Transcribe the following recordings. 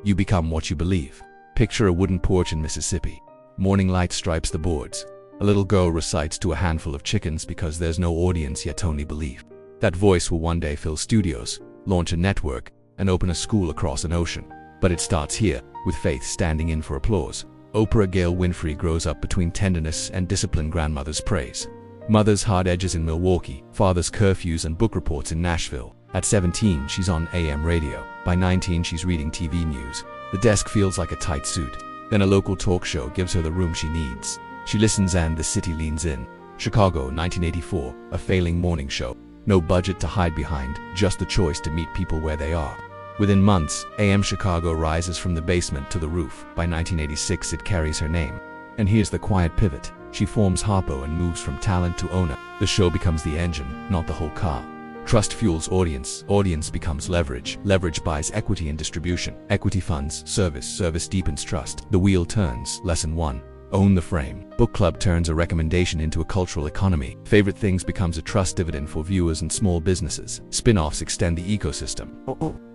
You become what you believe. Picture a wooden porch in Mississippi. Morning light stripes the boards. A little girl recites to a handful of chickens because there's no audience yet only belief. That voice will one day fill studios, launch a network, and open a school across an ocean. But it starts here, with faith standing in for applause. Oprah Gail Winfrey grows up between tenderness and disciplined grandmother's praise. Mother's hard edges in Milwaukee, father's curfews and book reports in Nashville. At 17, she's on AM radio. By 19, she's reading TV news. The desk feels like a tight suit. Then a local talk show gives her the room she needs. She listens and the city leans in. Chicago, 1984, a failing morning show. No budget to hide behind, just the choice to meet people where they are. Within months, AM Chicago rises from the basement to the roof. By 1986, it carries her name. And here's the quiet pivot. She forms Harpo and moves from talent to owner. The show becomes the engine, not the whole car. Trust fuels audience. Audience becomes leverage. Leverage buys equity and distribution. Equity funds service. Service deepens trust. The wheel turns. Lesson 1. Own the frame. Book club turns a recommendation into a cultural economy. Favorite things becomes a trust dividend for viewers and small businesses. Spin-offs extend the ecosystem.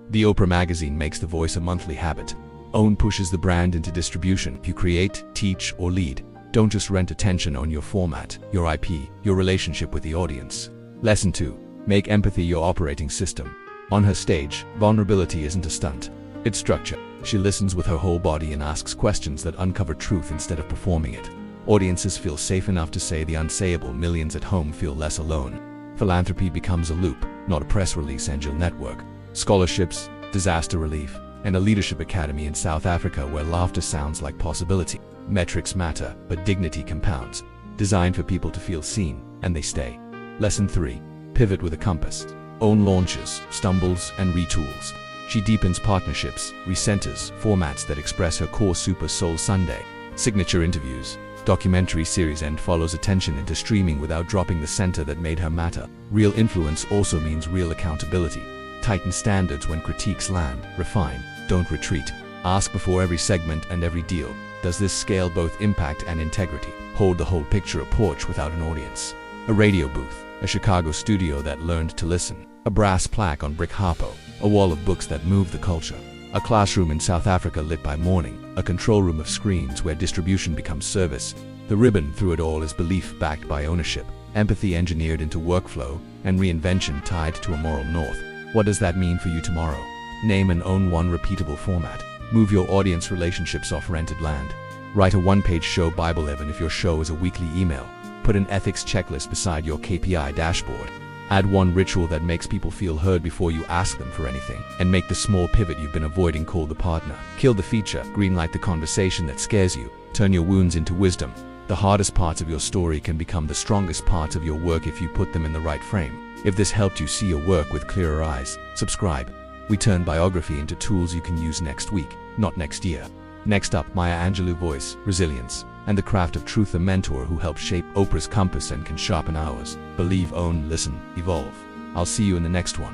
The Oprah magazine makes the voice a monthly habit. Own pushes the brand into distribution. If you create, teach, or lead, don't just rent attention, own your format, your IP, your relationship with the audience. Lesson 2. Make empathy your operating system. On her stage, vulnerability isn't a stunt. It's structure. She listens with her whole body and asks questions that uncover truth instead of performing it. Audiences feel safe enough to say the unsayable. Millions at home feel less alone. Philanthropy becomes a loop, not a press release. Angel network. Scholarships, disaster relief, and a leadership academy in South Africa where laughter sounds like possibility. Metrics matter, but dignity compounds. Designed for people to feel seen, and they stay. Lesson 3. Pivot with a compass. Own launches, stumbles, and retools. She deepens partnerships, recenters formats that express her core. Super Soul Sunday, signature interviews, documentary series, and follows attention into streaming without dropping the center that made her matter. Real influence also means real accountability. Tighten standards when critiques land. Refine, don't retreat. Ask before every segment and every deal. Does this scale both impact and integrity? Hold the whole picture. A porch without an audience. A radio booth. A Chicago studio that learned to listen. A brass plaque on brick Harpo. A wall of books that move the culture. A classroom in South Africa lit by morning. A control room of screens where distribution becomes service. The ribbon through it all is belief backed by ownership. Empathy engineered into workflow, and reinvention tied to a moral north. What does that mean for you tomorrow? Name and own one repeatable format. Move your audience relationships off rented land. Write a one-page show Bible even if your show is a weekly email. Put an ethics checklist beside your KPI dashboard. Add one ritual that makes people feel heard before you ask them for anything. And make the small pivot you've been avoiding call the partner. Kill the feature. Greenlight the conversation that scares you. Turn your wounds into wisdom. The hardest parts of your story can become the strongest parts of your work if you put them in the right frame. If this helped you see your work with clearer eyes, subscribe. We turn biography into tools you can use next week, not next year. Next up, Maya Angelou. Voice, resilience, and the craft of truth. A mentor who helped shape Oprah's compass and can sharpen ours. Believe, own, listen, evolve. I'll see you in the next one.